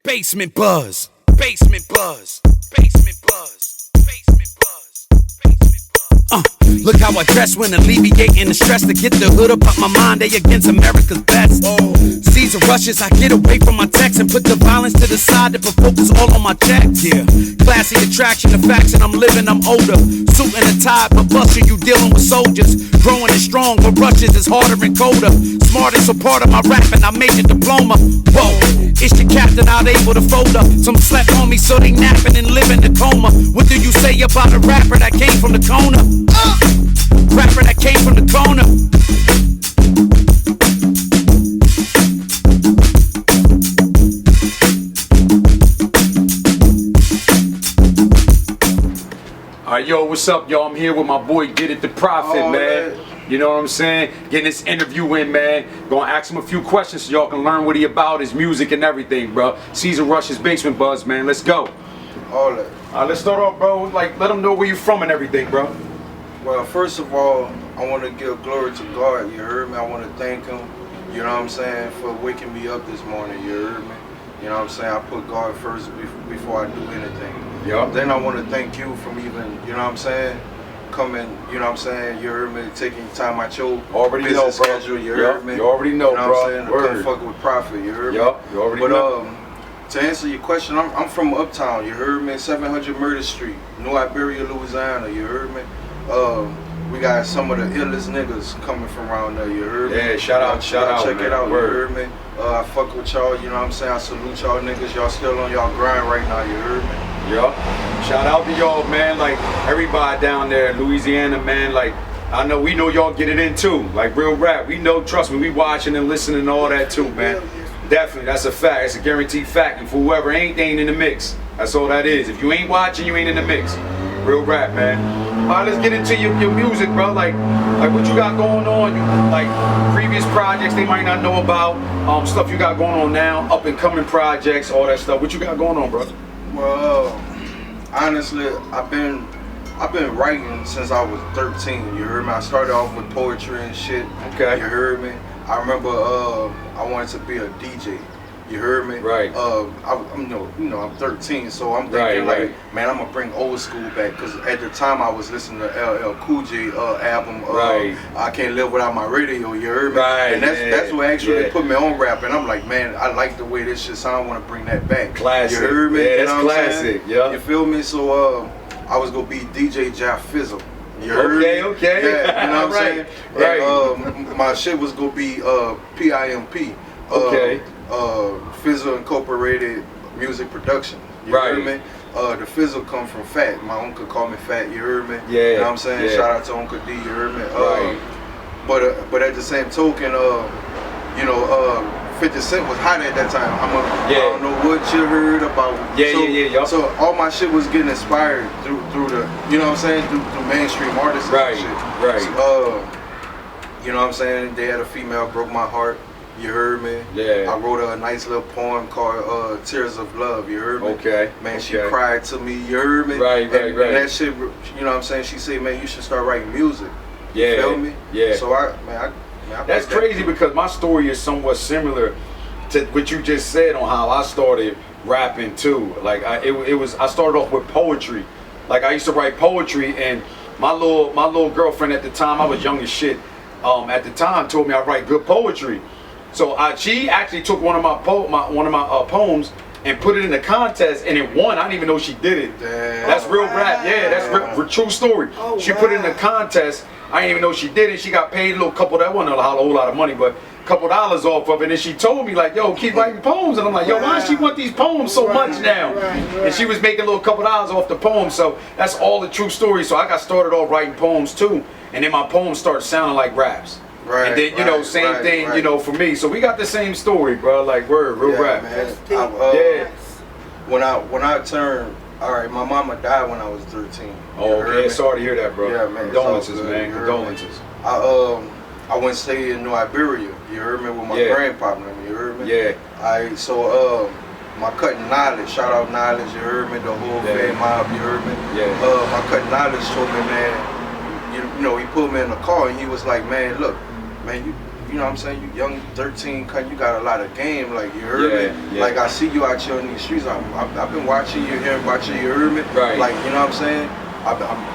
Basement buzz, basement buzz, basement buzz, basement buzz, basement buzz. Look how I dress when alleviating the stress to get the hood up out my mind. They against America's best. Caesar rushes, I get away from my text and put the violence to the side to put focus all on my check. Yeah, classy attraction, the facts, and I'm living, I'm older. Suit and a tie, but busting you dealing with soldiers. Growing and strong, but rushes is harder and colder. Smartest a part of my rapping, I made a diploma. Whoa, it's the captain out able to fold up. Some slept on me, so they napping and living in a coma. What do you say about a rapper that came from the corner? Rapper that came from the corner. Alright, yo, what's up, y'all? I'm here with my boy Get It the Prophet, man. You know what I'm saying? Getting this interview in, man. Gonna ask him a few questions so y'all can learn what he about, his music and everything, bro. Caesar Rush's Basement Buzz, man. Let's go. All that. Alright, let's start off, bro. Like, let them know where you from and everything, bro. Well, first of all, I want to give glory to God, you heard me? I want to thank him, you know what I'm saying, for waking me up this morning, you heard me? You know what I'm saying? I put God first before I do anything. Yeah. Then I want to thank you for even, you know what I'm saying, coming, you know what I'm saying, you heard me, taking time out your already know, bro. Schedule, you heard me? You already know, you know bro. What I'm saying? I couldn't fuck with Prophet, you heard me? You already know. To answer your question, I'm from Uptown, you heard me? 700 Murder Street, New Iberia, Louisiana, you heard me? We got some of the illest niggas coming from around there, you heard me? Yeah, shout out, check man. it out, Word. you heard me? I fuck with y'all, you know what I'm saying? I salute y'all niggas, y'all still on y'all grind right now, you heard me? Yeah. Shout out to y'all, man. Like, everybody down there in Louisiana, man. Like, we know y'all get it in too. Like, real rap. We know, trust me, we watching and listening and all that too, man. Definitely, that's a fact. It's a guaranteed fact. And for whoever ain't, they ain't in the mix. That's all that is. If you ain't watching, you ain't in the mix. Real rap, man. All right, let's get into your music, bro. Like what you got going on? Like previous projects they might not know about. Stuff you got going on now, up and coming projects, all that stuff. What you got going on, bro? Well, honestly, I've been writing since I was 13. You heard me? I started off with poetry and shit. Okay. You heard me? I remember I wanted to be a DJ. You heard me? Right. I'm 13, so I'm thinking like, man, I'm gonna bring old school back, because at the time I was listening to LL Cool J album. I Can't Live Without My Radio. You heard me? Right. And that's what actually put me on rap. And I'm like, man, I like the way this shit sound. I want to bring that back. Classic. You heard me? Yeah, you that's know classic. Yeah. You feel me? So I was gonna be DJ Jaff Fizzle. You heard me? Okay. Yeah, you know what I'm saying? Right. And, my shit was gonna be PIMP. Okay. Fizzle Incorporated Music Production. You heard me? The Fizzle come from Fat. My uncle called me Fat. You heard me? Yeah. You know what I'm saying? Yeah. Shout out to Uncle D. You heard me? Right. But at the same token, 50 Cent was hot at that time. I don't know what you heard about. Yeah. So all my shit was getting inspired through the, you know what I'm saying, through mainstream artists and shit. Right. So, you know what I'm saying? They Had a Female Broke My Heart. You heard me? Yeah. I wrote a nice little poem called Tears of Love. You heard me? Okay. Man, she cried to me. You heard me? Right. And that shit, you know what I'm saying? She said, man, you should start writing music. Yeah. You feel me? Yeah. So I that's crazy, because my story is somewhat similar to what you just said on how I started rapping too. Like I started off with poetry. Like I used to write poetry, and my little girlfriend at the time, I was young as shit. At the time, told me I write good poetry. So she actually took one of my poems and put it in the contest, and it won. I didn't even know she did it. Damn. That's real rap. Yeah, that's true story. She put it in the contest. I didn't even know she did it. She got paid a little couple. That wasn't a whole lot of money, but a couple dollars off of it. And she told me like, "Yo, keep writing poems." And I'm like, "Yo, why does she want these poems so much now?" And she was making a little couple dollars off the poem. So that's all the true story. So I got started off writing poems too, and then my poems started sounding like raps. And then, same thing, for me. So we got the same story, bro. Like, real rap. Man. When I turned, all right, my mama died when I was 13. Oh, okay. Sorry to hear that, bro. Yeah, man. Condolences, man. Condolences. I went to stay in New Iberia. You heard me? With my grandpartner. You heard me? Yeah. My cousin Knowledge, shout out Knowledge. You heard me? The whole fan mob. You heard me? Yeah. My cousin Knowledge told me, man. He put me in the car and he was like, man, look. Man, you know what I'm saying, you young 13, you got a lot of game, like, you heard me? Yeah. Like, I see you out here in these streets, I've been watching you, hearing about you, you heard me? Right. Like, you know what I'm saying?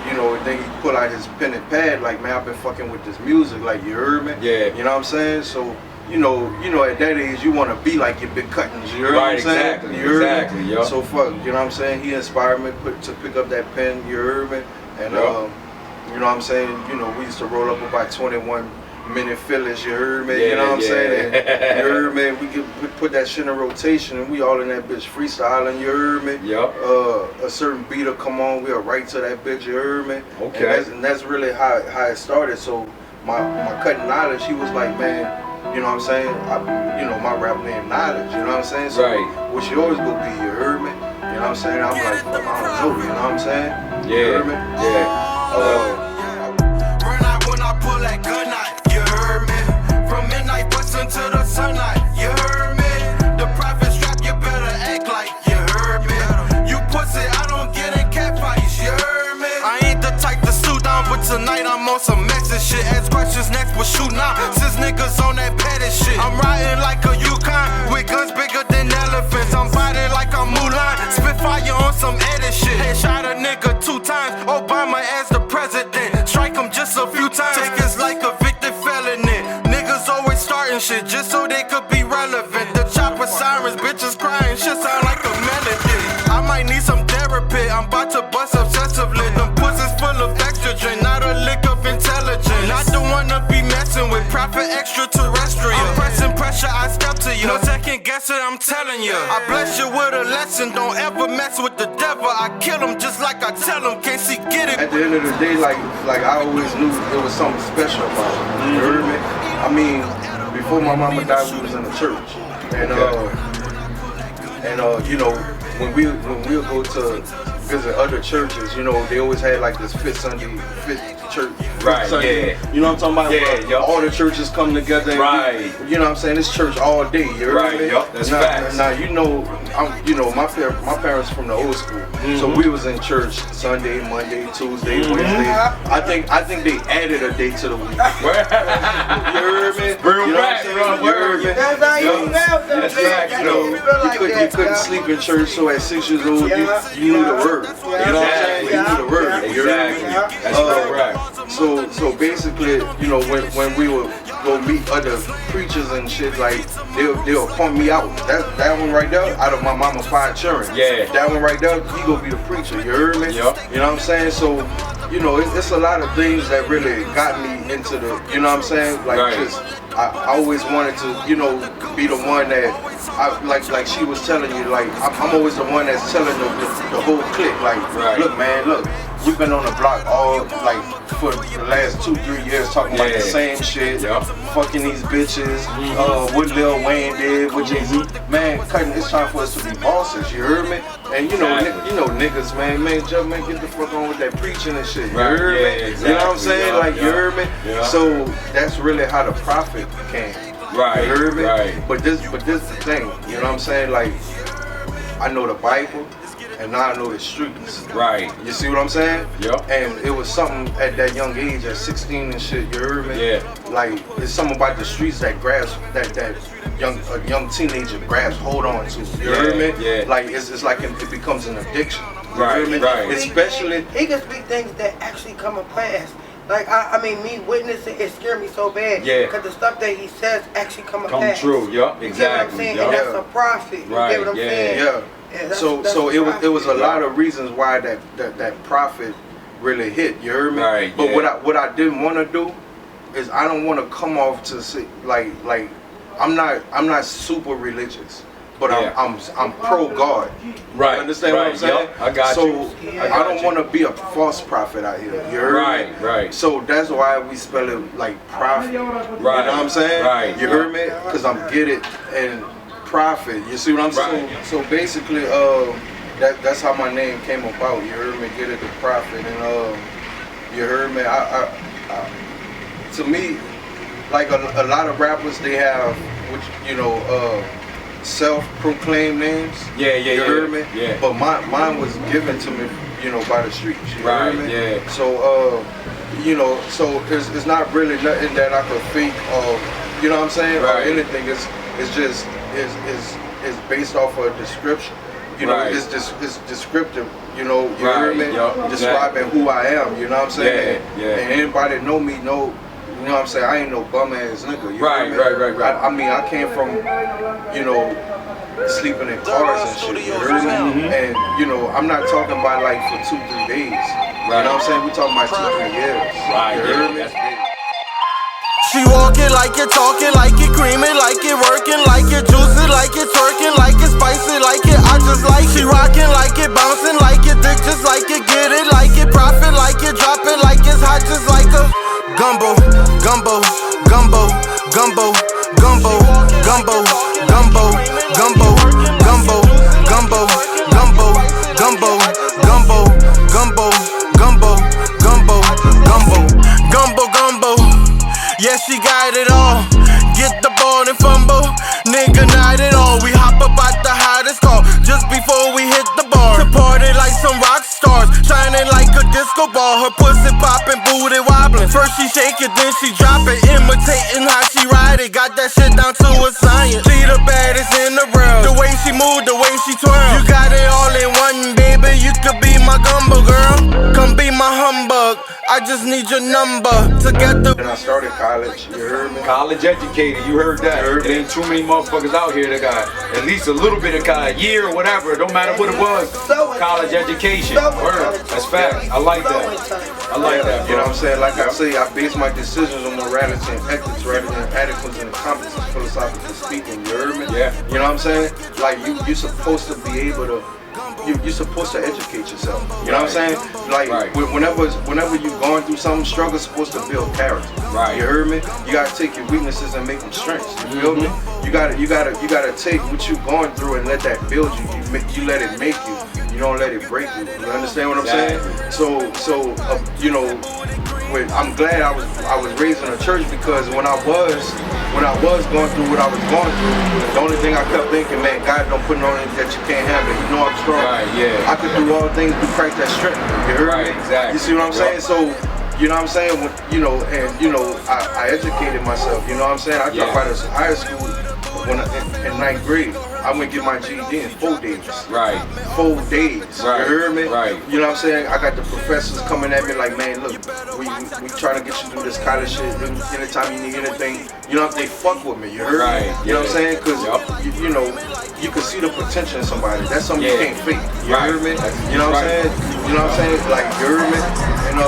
You know, then he pull out his pen and pad, like, man, I've been fucking with this music, like, you heard me? Yeah. You know what I'm saying? So, you know, at that age, you want to be like your big cuttings, you heard what I'm saying? Exactly, you heard exactly, me? yep. So, fuck, you know what I'm saying? He inspired me to pick up that pen, you heard me? And, you know what I'm saying? You know, we used to roll up about 21-minute fillers, you heard me? Yeah, you know what I'm saying? And, you heard me? We could put that shit in rotation, and we all in that bitch freestyling, you heard me? Yep. A certain beat will come on, we'll write to that bitch, you heard me? Okay. And that's really how it started. So, my cutting knowledge, he was like, man, you know what I'm saying? You know, my rap name Knowledge, you know what I'm saying? So, what's yours gonna be, you heard me? You know what I'm saying? I'm like, fuck, I don't know, you know what I'm saying? Yeah. You heard me? Yeah. Burn out when I pull that gun out, you heard me? From midnight bustin' to the sunlight, you heard me? The private strap, you better act like, you heard me? You pussy, I don't get in cat fights, you heard me? I ain't the type to suit down, but tonight I'm on some messy shit. Ask questions next, but shoot now, since niggas on that petty shit. I'm riding like a Yukon, with guns bigger than elephants. I'm fighting like I'm Mulan, spit fire on some edit shit. Headshot a nigga 2 times, Obama as the president. Strike him just a few times, take us like a victim felony. Niggas always starting shit just so they could be relevant. The chopper sirens, bitches crying, shit sound like a melody. I might need some therapy, I'm about to bust obsessively. Them pussies full of extra drink, not a lick of intelligence. Not the one to be messing with, profit extraterrestrial. I'm pressing pressure, I step to you. No second guess it, I'm telling you. I bless you with a lesson, don't ever mess with the devil. I kill him just like I tell him, can't see get it. At the end of the day, like I always knew there was something special about it. You heard me? I mean, before my mama died, we was in the church, and you know, when we'll go to visit other churches, you know, they always had like this fifth church. Right, Sunday. yeah. You know what I'm talking about? Yeah, all the churches come together. And right. You know what I'm saying? It's church all day. You heard right, me? Yup, that's now, facts. Now you know, my parents from the old school, so we was in church Sunday, Monday, Tuesday, Wednesday. I think they added a day to the week. You heard me? Real you know rap, bro. You heard me? That's how you felt. That's facts, You couldn't sleep in church, so at 6 years old, you knew the word. You know what I'm saying? You knew the word. You heard me? That's real rap. So basically, you know, when we would go meet other preachers and shit, like they'll point me out. That one right there, out of my mama's 5 children. Yeah. That one right there, he gonna be the preacher. You heard me? Yep. You know what I'm saying? So, you know, it's a lot of things that really got me into the. You know what I'm saying? Like just. I always wanted to, you know, be the one that, like she was telling you, like, I'm always the one that's telling the whole clique, like, look, man, look, we've been on the block all, like, for the last 2-3 years talking about the same shit, fucking these bitches, what Lil Wayne did, what Jay-Z, man, it's time for us to be bosses, you heard me? And you know niggas, man, get the fuck on with that preaching and shit, you heard me? Exactly. You know what I'm saying? Like, you heard me? So that's really how the prophet came. Right. You heard me? Right. But this the thing, you know what I'm saying? Like, I know the Bible, and now I know the streets. Right. You see what I'm saying? Yep. And it was something at that young age, at 16 and shit, you heard me? Yeah. Like, it's something about the streets that grabs, that a young teenager grabs hold on to. You heard me? Yeah. Like, it's like it becomes an addiction. You Right, heard me? right. Especially... He can speak things that actually come to pass. Like, I mean, me witnessing it scared me so bad. Yeah. Because the stuff that he says actually come to pass. true, yup, You get what I'm exactly. saying? Yup. And that's a prophet. You get what I'm saying? Yeah. Yeah, So it was a lot of reasons why that prophet really hit. You heard me? Right. But what I didn't want to do is I don't want to come off to say like I'm not super religious, but I'm pro God. Right. You understand what I'm saying? Yep. I got so you. I don't want to be a false prophet out here. You heard me? Right. So that's why we spell it like prophet. Right. You know what I'm saying? Right. You heard me? Because I'm get it and prophet. You see what I'm saying? So basically, that's how my name came about. You heard me? Get it, the prophet, and you heard me? To me, like a lot of rappers, they have, self-proclaimed names. Yeah. You heard me? Yeah. But mine was given to me, by the streets. You heard me? Yeah. So, so it's not really nothing that I could fake or, you know what I'm saying? Right. Or anything. It's just is based off of a description. You know, Right. it's descriptive. You know, you Right. hear me? Yup. Describing who I am. You know what I'm saying? Yeah. And anybody that know me know. You know what I'm saying? I ain't no bum ass nigga. You Right, hear me? right. I mean, I came from, you know, sleeping in cars and shit. You heard me? And you know, I'm not talking about like for 2-3 days. You know what I'm saying? We talking about 2-3 years. Right. You heard me? That's big. She walking like it, talking like it, creaming like it, working like it, juicy like it, twerking like it, spicy like it. I just like she rocking like it, bouncing like it, dick just like it, get it like it, profit like it, drop it like it's hot just like a gumbo, gumbo, gumbo, gumbo, gumbo, gumbo, gumbo, gumbo, gumbo, gumbo, gumbo, gumbo, gumbo, gumbo, gumbo, gumbo, gumbo, gumbo, gumbo. Yeah, she got it all. Get the ball and fumble. Nigga, not at all. We hop up out the hottest car just before we hit the bar. To party like some rock stars, shining like a disco ball. Her pussy popping, booty wobbling. First she shake it, then she drop it, imitating how she ride it. Got that shit down to a science. She the baddest in the world. The way she move, the way she twirl. You got it all in one, baby. You could be my gumbo girl. Come be my humbug. I just need your number to get the. And I started college. You heard me? College educated, you heard that. Heard It ain't too many motherfuckers out here that got at least a little bit of college, year or whatever, it don't matter what it was. College education. Word. That's fact. I like that. I like that, You know bro. what I'm saying? Like I say, I base my decisions on morality and ethics rather than adequacy and competence, philosophically speaking. You heard me? Yeah. You know what I'm saying? Like you're supposed to be able to. You're supposed to educate yourself. You know what I'm saying? Like whenever you're going through something, struggle's supposed to build character. Right. You heard me? You gotta take your weaknesses and make them strengths. You feel me? You gotta take what you're going through and let that build you. You let it make you. You don't let it break you. You understand what I'm saying? So you know, I'm glad I was raised in a church, because when I was going through what I was going through, the only thing I kept thinking, man, God don't put on anything that you can't handle. You know I'm strong. Right, yeah. I could do all things through Christ that strength me. You heard Right, me? exactly. You see what I'm saying? So, you know what I'm saying? When, you know, and you know, I educated myself. You know what I'm saying? I dropped out of high school in 9th grade. I went to get my GED in 4 days. Right. 4 days. Right. You heard me? Right. You know what I'm saying? I got the professors coming at me like, man, look, we trying to get you through this college shit. Anytime you need anything, you know, they fuck with me. You heard Right. me? You know what I'm saying? Because, Yep. you know, you can see the potential in somebody. That's something you can't fake. You Right. heard me? That's You know what I'm right. saying? You know what I'm saying? Like, you heard me? And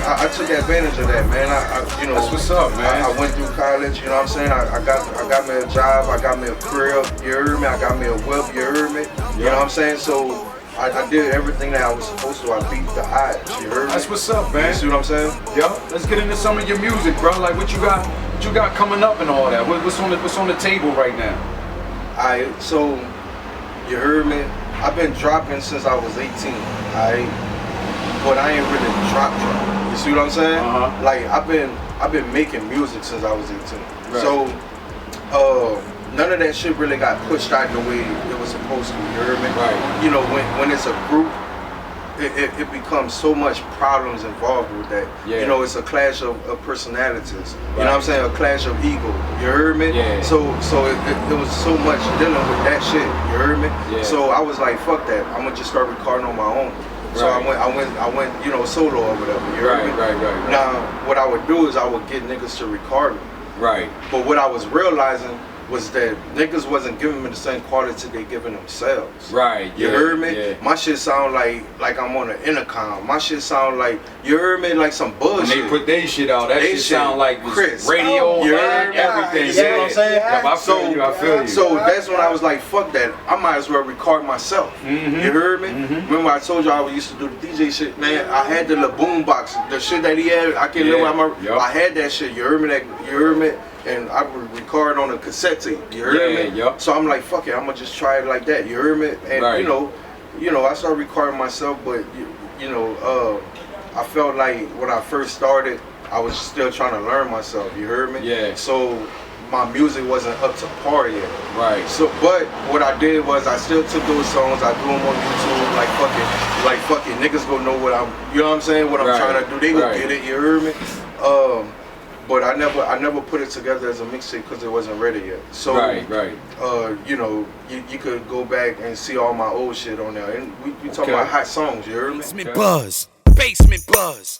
I took advantage of that, man. You know, That's what's up, man. I went through college. You know what I'm saying? I got me a job. I got me a crib. You heard me? I got me a whip. You heard me? You know what I'm saying? So I did everything that I was supposed to. I beat the odds. You heard me? That's what's up, man. You see what I'm saying? Yo, let's get into some of your music, bro. Like what you got coming up and all that. What's on the table right now? Alright, so you heard me? I've been dropping since I was 18. Alright? But I ain't really drop. You see what I'm saying? Uh-huh. Like I've been making music since I was 18. Right. So none of that shit really got pushed out the way it was supposed to. You heard me? Right. You know, when it's a group, it becomes so much problems involved with that. Yeah. You know, it's a clash of personalities. You Right. know what I'm saying? A clash of ego. You heard me? Yeah. So it was so much dealing with that shit. You heard me? Yeah. So I was like, fuck that. I'm gonna just start recording on my own. So Right. I went, you know, solo or whatever. You heard me? Right. Now, what I would do is I would get niggas to record me. Right. But what I was realizing was that niggas wasn't giving me the same quality they giving themselves. Right. You Yeah, heard me? Yeah. My shit sound like I'm on an intercom. My shit sound like, you heard me, like some bullshit. When they put their shit out, that They shit shit sound like crisp. radio, You heard me? everything. You see what I'm saying? Yep, I feel you. So that's when I was like, fuck that. I might as well record myself. Mhm. You heard me? Mhm. Remember I told you I used to do the DJ shit, man. I had the little boom box, the shit that he had. I can't remember. Yup. I had that shit. You heard me? You heard me? And I would record on a cassette tape. You heard me? Yup. So I'm like, fuck it. I'm gonna just try it like that. You heard me? And Right. you know, I started recording myself, but I felt like when I first started, I was still trying to learn myself. You heard me? Yeah. So my music wasn't up to par yet. Right. So, but what I did was I still took those songs, I threw them on YouTube, like fucking niggas go know what I'm, you know what I'm saying? What I'm Right. trying to do. They go Right. get it. You heard me? but I never put it together as a mixtape because it wasn't ready yet. So right. You know, you could go back and see all my old shit on there, and we talking about hot songs. You heard me? Basement buzz, basement buzz.